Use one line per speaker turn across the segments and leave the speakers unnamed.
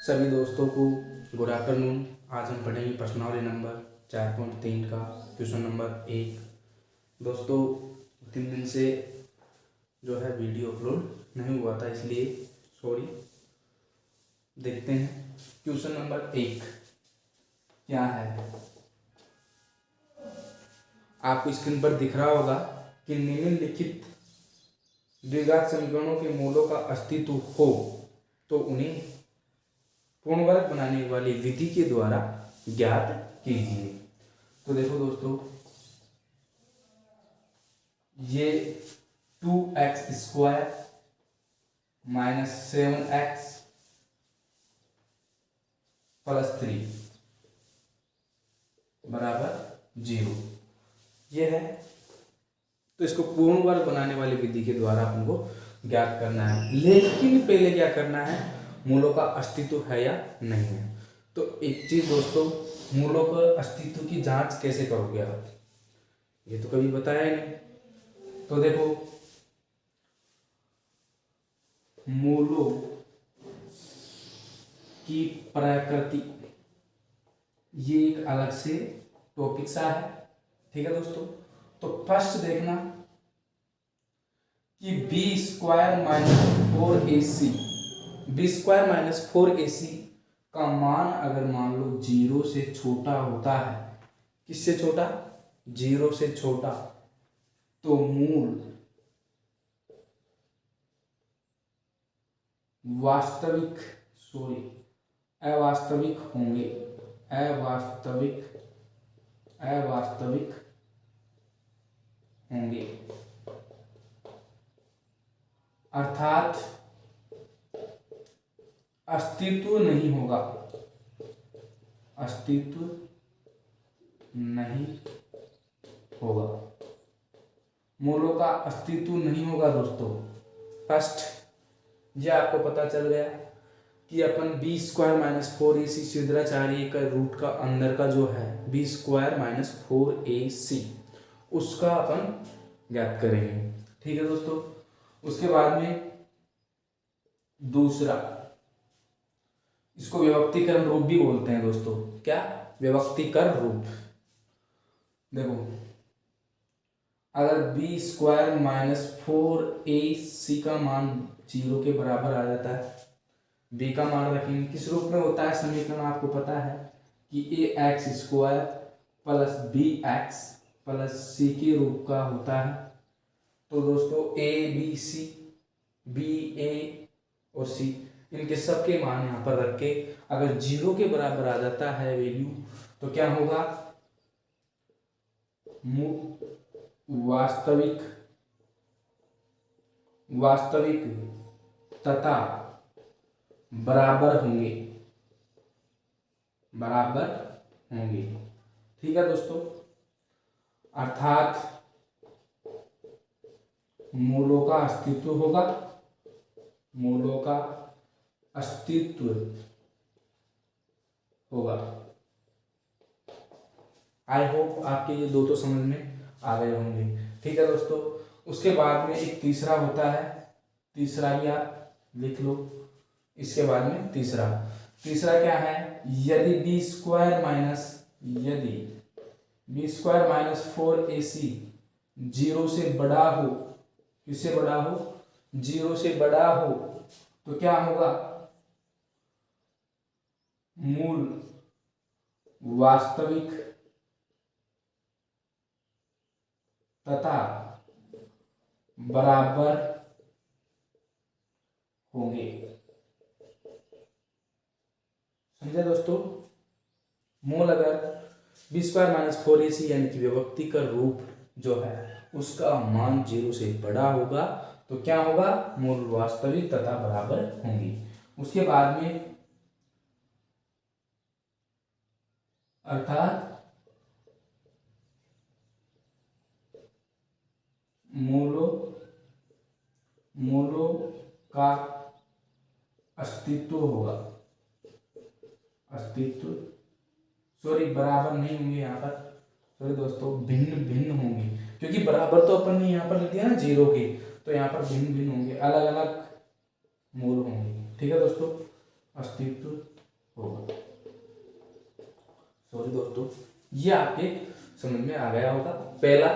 सभी दोस्तों को गुड आफ्टरनून। आज हम पढ़ेंगे प्रश्नावली नंबर 4.3 का क्वेश्चन नंबर 1। दोस्तों 3 दिन से जो है वीडियो अपलोड नहीं हुआ था, इसलिए सॉरी। देखते हैं क्वेश्चन नंबर 1 क्या है। आपको स्क्रीन पर दिख रहा होगा कि निम्नलिखित द्विघात समीकरणों के मूलों का अस्तित्व हो तो उन्हें पूर्ण वर्ग बनाने वाली विधि के द्वारा ज्ञात कीजिए। तो देखो दोस्तों, ये 2x² माइनस 7x प्लस 3 बराबर 0 ये है। तो इसको पूर्ण वर्ग बनाने वाली विधि के द्वारा अपन को ज्ञात करना है, लेकिन पहले क्या करना है, मूलों का अस्तित्व है या नहीं है। तो एक चीज दोस्तों, मूलों का अस्तित्व की जांच कैसे करोगे आप, ये तो कभी बताया ही नहीं। तो देखो, मूलों की प्रकृति ये एक अलग से टॉपिक सा है, ठीक है दोस्तों। तो फर्स्ट देखना कि b² माइनस 4ac का मान अगर मान लो 0 से छोटा होता है, किससे छोटा, 0 से छोटा, तो मूल अवास्तविक होंगे, अवास्तविक होंगे। अर्थात अस्तित्व नहीं होगा, अस्तित्व नहीं होगा, मूलों का अस्तित्व नहीं होगा दोस्तों। फर्स्ट ये आपको पता चल गया कि अपन b² माइनस 4ac छिद्राचार्य का रूट का अंदर का जो है b² माइनस 4ac उसका अपन ज्ञात करेंगे, ठीक है दोस्तों। उसके बाद में दूसरा, इसको व्यवस्थीकरण रूप भी बोलते हैं दोस्तों। क्या, व्यवस्थीकरण रूप। देखो, अगर b² माइनस 4ac का मान 0 के बराबर आ जाता है, b का मान रखेंगे, किस रूप में होता है समीकरण आपको पता है कि ax² plus bx plus c के रूप का होता है। तो दोस्तों a b c b a और c, इनके सबके मान यहाँ पर रख के अगर 0 के बराबर आ जाता है वैल्यू, तो क्या होगा, वास्तविक तथा बराबर होंगे, ठीक है दोस्तों। अर्थात मूलों का अस्तित्व होगा, मूलों का अस्तित्व होगा। आई होप आपके ये दो तो समझ में आ गए होंगे, ठीक है दोस्तों। उसके बाद में एक तीसरा होता है, तीसरा भी आप लिख लो। इसके बाद में तीसरा क्या है, यदि b² माइनस 4ac 0 से बड़ा हो, किससे बड़ा हो, 0 से बड़ा हो, तो क्या होगा, मूल वास्तविक तथा बराबर होंगे। समझे दोस्तों। मूल अगर b² माइनस 4ac यानी कि व्यवस्थीकरण रूप जो है उसका मान 0 से बड़ा होगा, तो क्या होगा, मूल वास्तविक तथा बराबर होंगे। उसके बाद में अर्थात मूलों का अस्तित्व होगा, बराबर नहीं होंगे यहाँ पर, सॉरी दोस्तों, भिन्न होंगे, क्योंकि बराबर तो अपन ने यहाँ पर लिख दिया ना 0 के, तो यहाँ पर भिन्न होंगे, अलग अलग मूल होंगे, ठीक है दोस्तों। अस्तित्व होगा। सॉरी दोस्तों, ये आपके समझ में आ गया होगा। पहला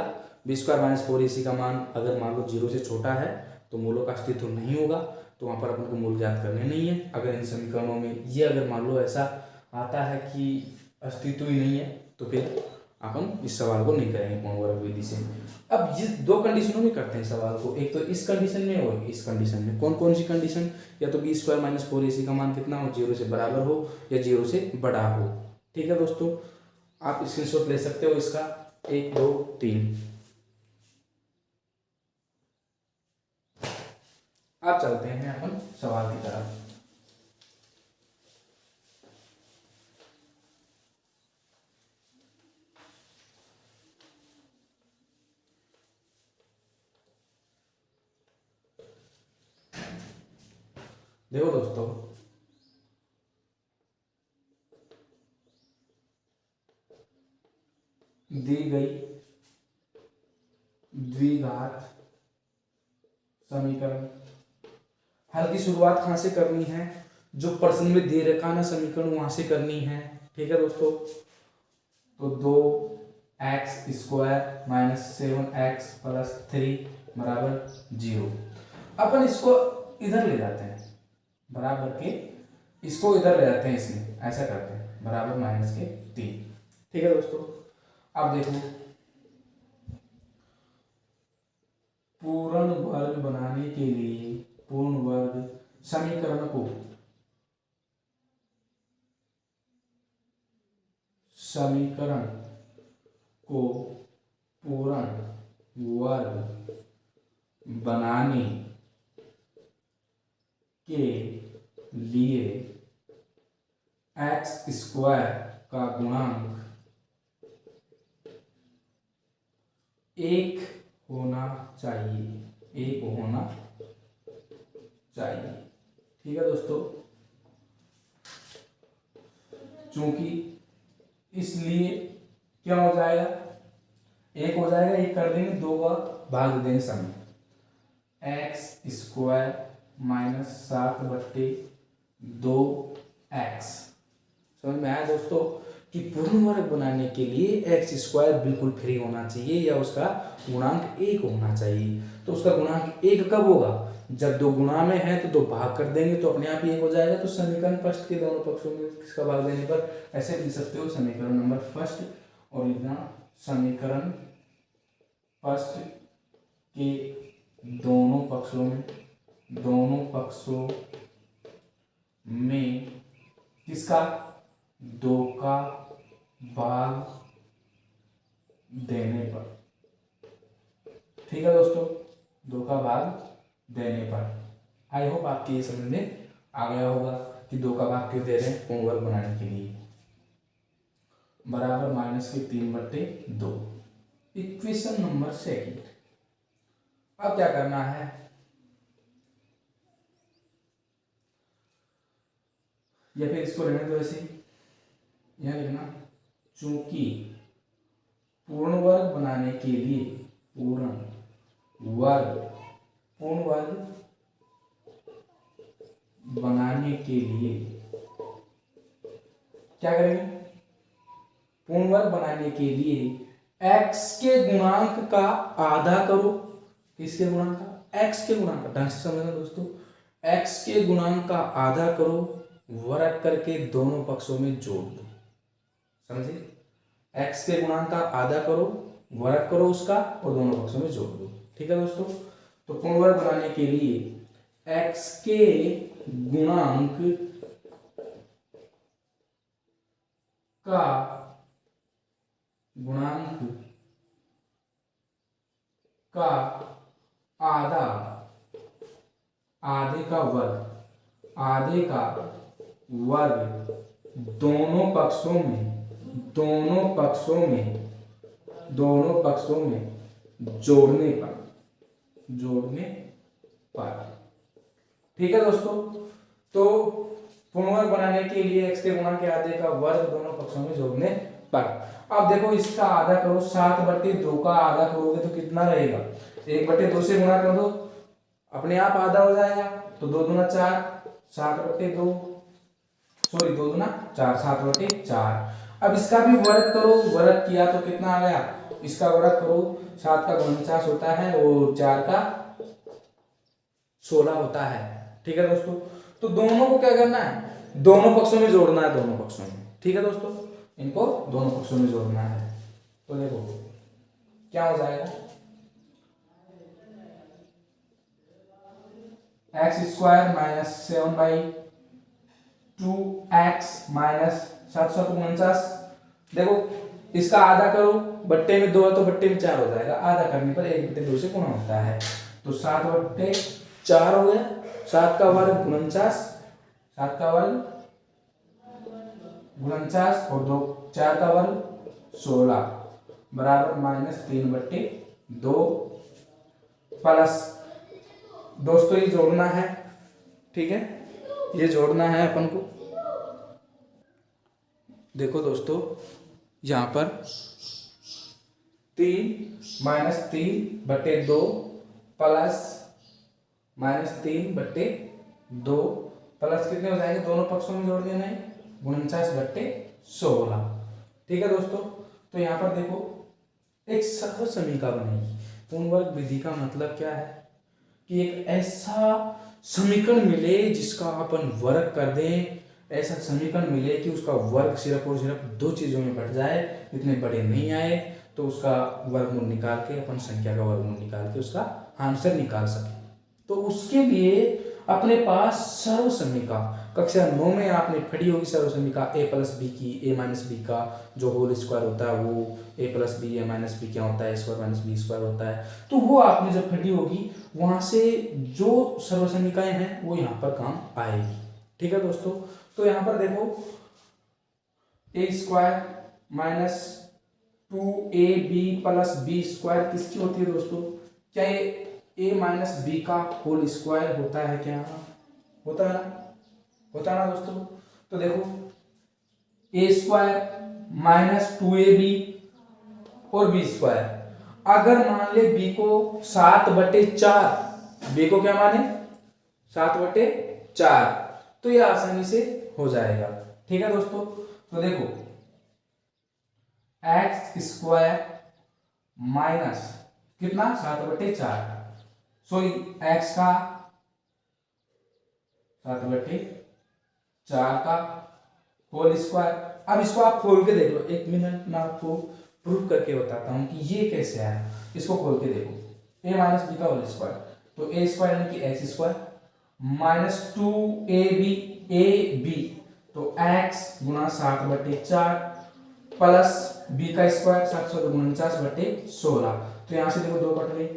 बी स्क्वायर माइनस 4ac का मान अगर मान लो 0 से छोटा है तो मूलों का अस्तित्व नहीं होगा, तो वहाँ पर अपन को मूल ज्ञात करने नहीं है। अगर इन समीकरणों में ये अगर मान लो ऐसा आता है कि अस्तित्व ही नहीं है तो फिर अपन इस सवाल को नहीं करेंगे पूर्ण वर्ग विधि से। अब जिस दो कंडीशनों में करते हैं सवाल को, एक तो इस कंडीशन में और इस कंडीशन में। कौन कौन सी कंडीशन? या तो बी स्क्वायर माइनस 4ac का मान कितना हो, 0 से बराबर हो या 0 से बड़ा हो। ठीक है दोस्तों, आप स्क्रीनशॉट ले सकते हो इसका, 1 2 3। आप चलते हैं अपन सवाल की तरफ। देखो दोस्तों, दी गई द्विघात समीकरण, हल की शुरुआत कहाँ से करनी है? जो प्रश्न में दे रखा ना समीकरण वहां से करनी है। ठीक है दोस्तों, तो 2x² माइनस 7x प्लस 3 बराबर 0। अपन इसको इधर ले जाते हैं, बराबर के इसको इधर ले जाते हैं, इसमें ऐसा करते हैं, बराबर माइनस के 3। ठीक है दोस्तों, अब देखो पूर्ण वर्ग बनाने के लिए पूर्ण वर्ग समीकरण को पूर्ण वर्ग बनाने के लिए x² का गुणांक 1 होना चाहिए, 1 होना चाहिए। ठीक है दोस्तों, चूंकि इसलिए क्या हो जाएगा, 1 हो जाएगा, 1 कर देंगे, 2 का भाग दे देंगे समय, x² माइनस 7/2x। समझ में आया दोस्तों कि पूर्ण वर्ग बनाने के लिए x² बिल्कुल फ्री होना चाहिए या उसका गुणांक 1 होना चाहिए। तो उसका गुणांक 1 कब होगा? जब 2 गुणा में है तो 2 भाग कर देंगे तो अपने आप ही 1 हो जाएगा। तो समीकरण फर्स्ट के दोनों पक्षों में किसका भाग देने पर ऐसे लिख सकते हो, समीकरण नंबर फर्स्ट, और लिखना समीकरण फर्स्ट के दोनों पक्षों में किसका 2 का भाग देने पर। ठीक है दोस्तों, 2 का भाग देने पर। आई होप आपकी ये समझ में आ गया होगा कि 2 का भाग क्यों दे रहे हैं, पूर्ण वर्ग बनाने के लिए। बराबर माइनस के 3/2। Equation number second. अब क्या करना है, या फिर इसको रहने दो ऐसे, यह लिखना, चूंकि पूर्ण वर्ग बनाने के लिए पूर्ण वर्ग बनाने के लिए क्या करेंगे, पूर्ण वर्ग बनाने के लिए x के गुणांक का आधा करो। किसके गुणांक का? x के गुणांक का। ढंग से समझना दोस्तों, x के गुणांक का आधा करो, वर्ग करके दोनों पक्षों में जोड़ दो। समझे? x के गुणांक का आधा करो, वर्ग करो उसका और दोनों पक्षों में जोड़ दो। ठीक है दोस्तों, तो पूर्ण वर्ग बनाने के लिए x के गुणांक का आधा, आधे का वर्ग दोनों पक्षों में जोड़ने पर। ठीक है दोस्तों, तो पूर्ण वर्ग बनाने के लिए x के गुणांक के आधे का वर्ग दोनों पक्षों में जोड़ने पर। अब देखो इसका आधा करो, 7/2 का आधा करोगे तो कितना रहेगा, 1/2 से गुणा कर दो, अपने आप आधा हो जाएगा। तो 2 दूना 4, 7/2 सॉरी 2 दूना 4, 7/4। अब इसका भी वर्ग करो, वर्ग किया तो कितना आ गया, इसका वर्ग करो, 7 का 49 होता है और 4 का 16 होता है। ठीक है दोस्तों, तो दोनों को क्या करना है, दोनों पक्षों में जोड़ना है, दोनों पक्षों में। ठीक है दोस्तों, इनको दोनों पक्षों में जोड़ना है। तो देखो क्या हो जाएगा, x² माइनस 7/2x माइनस 749। देखो इसका आधा करो, बट्टे में 2 है तो बट्टे में 4 हो जाएगा, आधा करने पर 1/2 से गुणा होता है, तो 7/4 हो गया। 7 का वर्ग 49, 7 का वर्ग 49 और 2 4 का वर्ग 16 बराबर -3/2 प्लस, दोस्तों ये जोड़ना है। ठीक है, ये जोड़ना है अपन को। देखो दोस्तों यहाँ पर 3-3/2 प्लस -3/2 प्लस कितने हो जाएंगे, दोनों पक्षों में जोड़ देना है, 49/16। ठीक है दोस्तों, तो यहाँ पर देखो एक सरल समीकरण बनेगी। पूर्ण वर्ग विधि का मतलब क्या है कि एक ऐसा समीकरण मिले जिसका अपन वर्ग कर दें, ऐसा समीकरण मिले कि उसका वर्ग सिर्फ और सिर्फ 2 चीजों में बढ़ जाए, इतने बड़े नहीं आए, तो उसका वर्गमूल निकाल के अपन संख्या का वर्गमूल निकाल के उसका आंसर निकाल सके। तो उसके लिए अपने पास सर्व समीका, कक्षा 9 में आपने पढ़ी होगी सर्व समीका a+b की, a-b का जो होल स्क्वायर होता है वो a+b a-b क्या होता है, a² - b² होता है। तो वो आपने जब पढ़ी होगी वहां से जो सर्व समीकाएं हैं वो यहाँ पर काम आएगी। ठीक है दोस्तों, तो यहाँ पर देखो a² minus 2ab plus b² किसकी होती है दोस्तों, क्या ये a - b का होल स्क्वायर होता है, क्या होता है ना, होता है ना दोस्तों। तो देखो a² माइनस 2ab और b², अगर मान ले b को 7/4, b को क्या माने 7/4, तो ये आसानी से हो जाएगा। ठीक है दोस्तों, तो देखो x² माइनस कितना 7/4, सॉरी x का 7/4 का होल स्क्वायर। अब इसको आप खोल के देख लो, 1 मिनट में आपको प्रूफ करके बताता हूं कि ये कैसे आया। इसको खोल के देखो, a - b का होल स्क्वायर, तो a² यानी कि x² माइनस 2ab, तो x गुना 7/4 प्लस b का स्क्वायर 749/16। तो यहां से देखो 2 कट गई,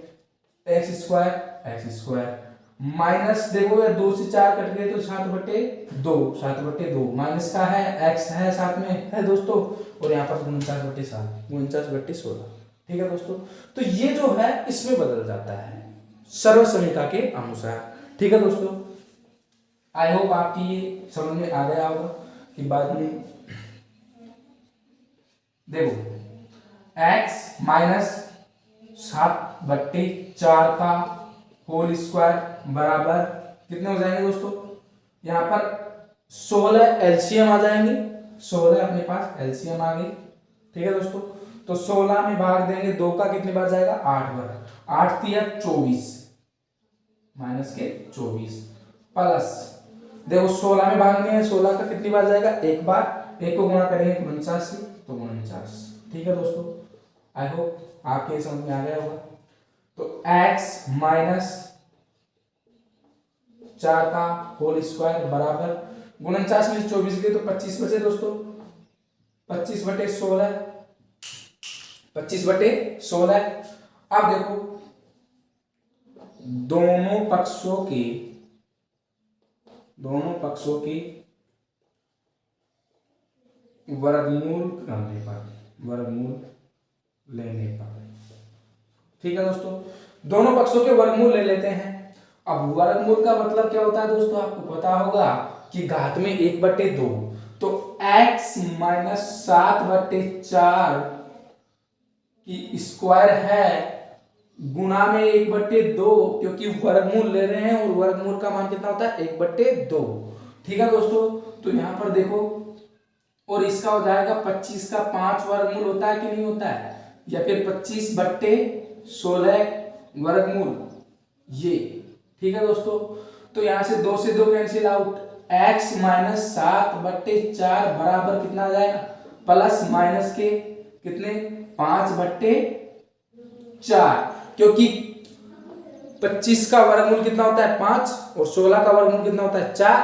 x² माइनस देखो यार 2 से 4 कट गए तो 7/2 माइनस का है, x है साथ में है दोस्तों, और यहाँ पर 49/16। ठीक है दोस्तों, तो ये जो है इसमें बदल जाता है सर्व समीका के अनुसार। ठीक है दोस्तों, आई होप आपकी ये समझ में आ गया होगा कि बाद में देखो x माइनस 7/4 का होल स्क्वायर बराबर कितने हो जाएंगे दोस्तों, यहाँ पर 16 एलसीएम आ जाएंगे, 16 अपने पास एलसीएम आ गई। ठीक है दोस्तों, तो 16 में भाग देंगे 2 का कितने बार जाएगा 8 बार, 8 तिया 24 माइनस के 24 प्लस देखो 16 में भाग देंगे 16 का कितनी बार जाएगा 1 बार, 1 को गुणा करेंगे 49 से तो 49। ठीक है दोस्तों, आई होप आपके समझ में आ गया होगा। तो x माइनस 4 का होल स्क्वायर बराबर 49 में 24 गए तो 25 बचे दोस्तों, 25/16, 25/16। अब देखो दोनों पक्षों की वर्गमूल करने पर, वर्गमूल लेने पर, ठीक है दोस्तों, दोनों पक्षों के वर्गमूल ले लेते हैं। अब वर्गमूल का मतलब क्या होता है दोस्तों, आपको पता होगा कि घात में 1/2, तो x माइनस 7/4 की स्क्वायर है गुणा में 1/2, क्योंकि वर्गमूल ले रहे हैं और वर्गमूल का मान कितना होता है 1/2। ठीक है दोस्तों, तो यहाँ पर देखो, और इसका हो जाएगा 25 का 5 वर्गमूल होता है कि नहीं होता है, या फिर 25/16 वर्गमूल, ये ठीक है दोस्तों। तो यहाँ से 2 से 2 कैंसिल आउट, x माइनस 7/4 बराबर कितना आ जाएगा, प्लस माइनस के कितने 5/4, क्योंकि 25 का वर्गमूल कितना होता है 5 और 16 का वर्गमूल कितना होता है 4।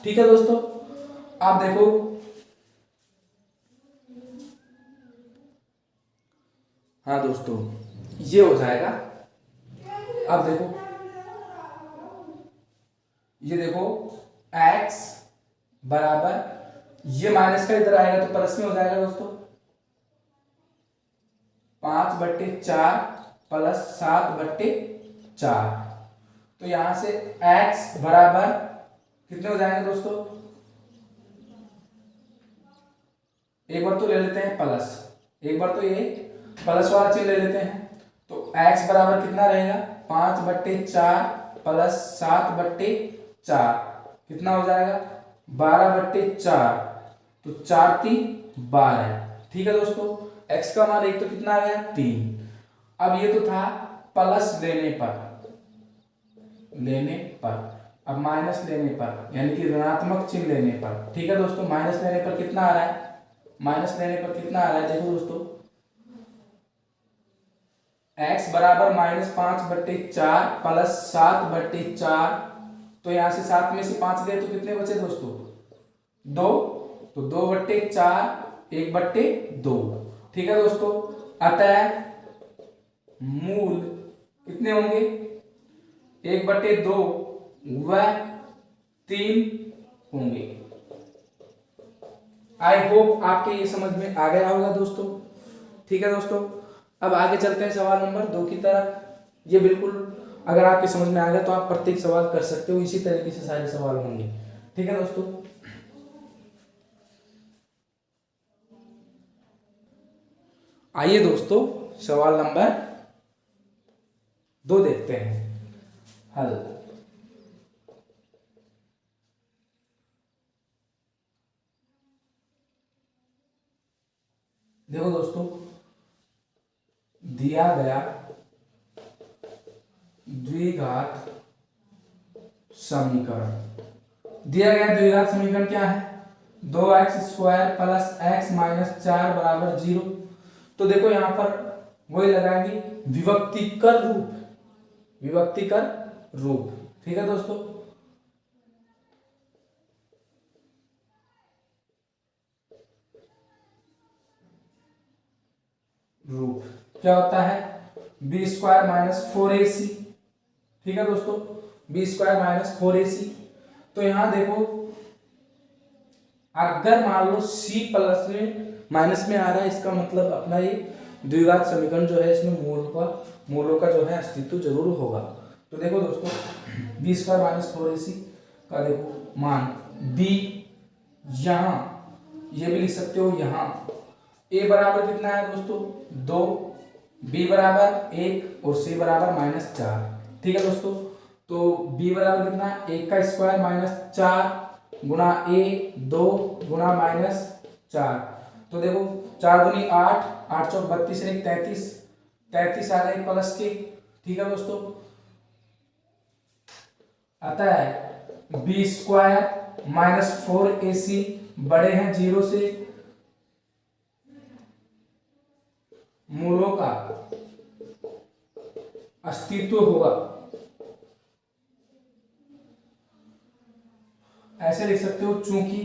ठीक है दोस्तों, आप देखो हाँ दोस्तों, ये हो जाएगा। अब देखो, ये देखो x बराबर, ये माइनस का इधर आएगा तो प्लस में हो जाएगा दोस्तों, 5/4 प्लस 7/4। तो यहां से x बराबर कितने हो जाएंगे दोस्तों, एक बार तो ले लेते हैं प्लस, एक बार तो ये प्लस वाला चीज ले लेते हैं। तो x बराबर कितना रहेगा, 5/4 प्लस 7/4 कितना हो जाएगा 12/4, तो 4×3=12। ठीक है दोस्तों, x का मान एक तो कितना आ गया 3। अब ये तो था प्लस लेने पर, अब माइनस लेने पर, यानी कि ऋणात्मक चिन्ह लेने पर। ठीक है दोस्तों, माइनस लेने पर कितना आ रहा है, माइनस लेने पर कितना आ रहा है, देखो दोस्तों, x बराबर -5/4 प्लस 7/4। तो यहां से 7 में से 5 गए तो कितने बचे दोस्तों, 2, तो 2/4 1/2। ठीक है दोस्तों, अतः मूल कितने होंगे, 1/2 व 3 होंगे। आई होप आपके ये समझ में आ गया होगा दोस्तों। ठीक है दोस्तों, अब आगे चलते हैं सवाल नंबर 2 की तरफ। ये बिल्कुल अगर आपके समझ में आ गया तो आप प्रत्येक सवाल कर सकते हो, इसी तरीके से सारे सवाल होंगे। ठीक है दोस्तों, आइए दोस्तों सवाल नंबर 2 देखते हैं हल। देखो दोस्तों, दिया गया द्विघात समीकरण, क्या है, 2x² प्लस x माइनस 4 बराबर 0। तो देखो यहां पर वही लगाएंगे, विभक्तिकर रूप। ठीक है दोस्तों, रूप क्या होता है, b² माइनस 4ac। ठीक है दोस्तों, b² माइनस 4ac। तो यहां देखो, अगर मान लो c प्लस में माइनस में आ रहा है, इसका मतलब अपना ये द्विघात समीकरण जो है इसमें मूलों का जो है अस्तित्व जरूर होगा। तो देखो दोस्तों, b² माइनस 4ac का देखो मान b, यहां ये भी लिख सकते हो, यहां a बराबर कितना है दोस्तों 2, b बराबर 1 और c बराबर -4। ठीक है दोस्तों, तो b बराबर कितना है, 1 का स्क्वायर -4 गुणा a 2 गुणा -4। तो देखो 4 दूनी 8, 8 चौक 32 1 33, 33 आ गए प्लस के। ठीक है दोस्तों, अतः b² माइनस 4ac बड़े हैं 0 से, मूलों का अस्तित्व होगा। ऐसे लिख सकते हो चूंकि,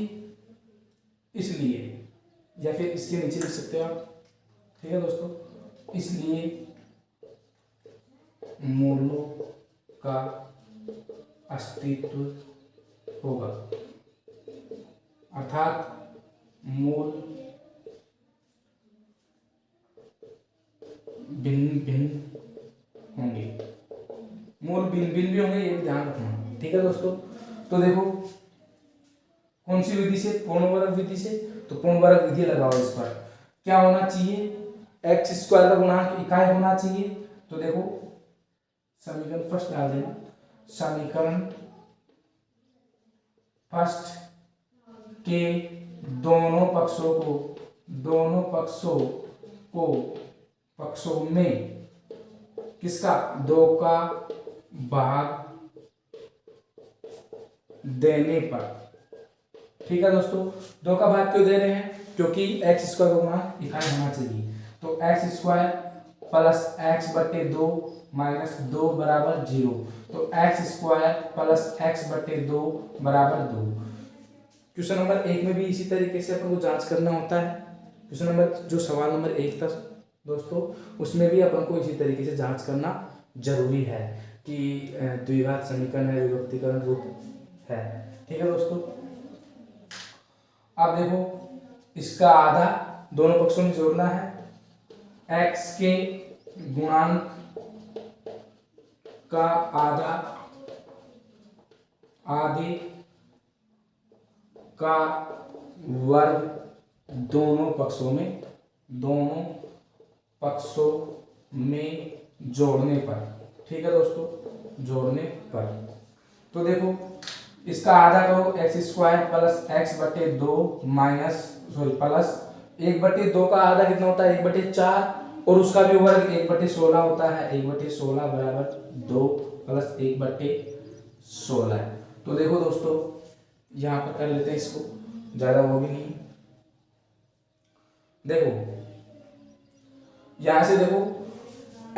इसलिए, या फिर इसके नीचे लिख सकते हो आप। ठीक है दोस्तों, इसलिए मूलों का अस्तित्व होगा, अर्थात मूल भिन्न भिन्न होंगे, मूल भिन्न भिन्न भी होंगे, ये भी ध्यान रखना। ठीक है दोस्तों, तो देखो कौन सी विधि से, पूर्णवर्ग विधि से, तो पूर्णवर्ग विधि लगाओ। इस पर क्या होना चाहिए, x² का गुणांक इकाई होना चाहिए। तो देखो समीकरण फर्स्ट डाल देना, समीकरण फर्स्ट के दोनों पक्षों में किसका 2 का भाग देने पर। ठीक है दोस्तों, 2 का भाग क्यों दे रहे हैं? क्योंकि एक्स स्क्वायर का गुणांक इकाई होना चाहिए। तो एक्स स्क्वायर प्लस एक्स बटे 2 माइनस 2 बराबर 0। तो एक्स स्क्वायर प्लस एक्स बटे 2 बराबर 2। क्वेश्चन नंबर 1 में भी इसी तरीके से अपन को जांच करना होता है। क्वेश्चन नंबर जो सवाल नंबर 1 था दोस्तों, उसमें भी अपन को इसी तरीके से जांच करना जरूरी है कि द्विघात समीकरण है, विभक्तीकरण रूप है। ठीक है दोस्तों, अब देखो इसका आधा दोनों पक्षों में जोड़ना है। x के गुणांक का आधा आधे का वर्ग दोनों पक्षों में जोड़ने पर। ठीक है दोस्तों, जोड़ने पर। तो देखो इसका आधा करो एक्स स्क्वायर प्लस एक्स बटे 2 माइनस प्लस 1/2 का आधा कितना होता है 1/4 और उसका भी वर्ग 1/16 होता है। 1/16 बराबर 2 प्लस 1/16। तो देखो दोस्तों यहाँ पर कर लेते हैं इसको, ज्यादा वो भी नहीं। देखो यहां से देखो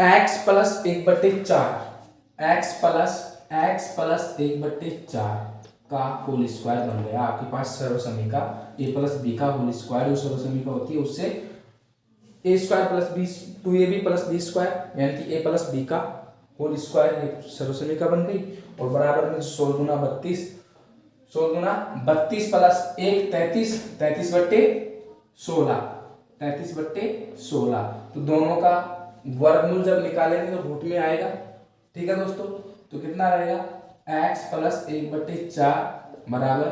x प्लस 1/4 x प्लस 1/4 का होल स्क्वायर बन गया आपके पास सर्वसमीका a प्लस बी का होल स्क्वायर। जो सर्वसमीका होती है उससे a square plus B 2ab plus B square यानी कि a प्लस बी का होल स्क्वायर सर्वसमीका बन गई। और बराबर में 16 गुना 32 प्लस 1 33/16 तो दोनों का वर्गमूल जब निकालेंगे तो रूट में आएगा। ठीक है दोस्तों, तो कितना रहेगा x प्लस 1/4 बराबर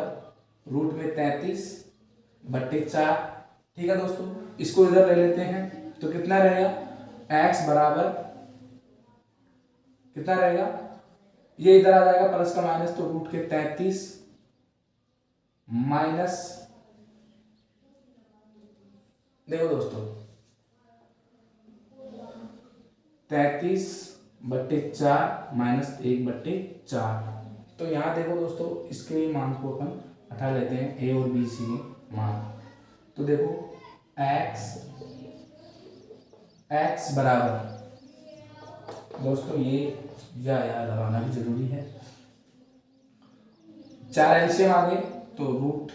रूट में 33/4। ठीक है दोस्तों, इसको इधर ले लेते हैं तो कितना रहेगा x बराबर कितना रहेगा, ये इधर आ जाएगा प्लस का माइनस, तो रूट के 33 माइनस, देखो दोस्तों 33/4 माइनस 1/4। तो यहाँ देखो दोस्तों इसके मान को अपन हटा लेते हैं, a और b सी के मान। तो देखो x बराबर दोस्तों ये याद लगाना भी जरूरी है, 4 एलसीएम आ गए तो रूट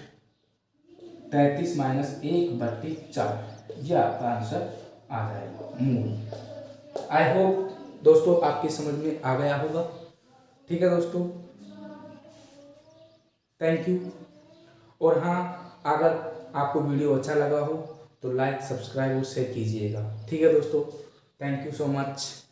33 माइनस 1/4, यह आपका आंसर आ जाएगा मूल। आई होप दोस्तों आपकी समझ में आ गया होगा। ठीक है दोस्तों, थैंक यू। और हाँ, अगर आपको वीडियो अच्छा लगा हो तो लाइक सब्सक्राइब और शेयर कीजिएगा। ठीक है दोस्तों, थैंक यू सो मच।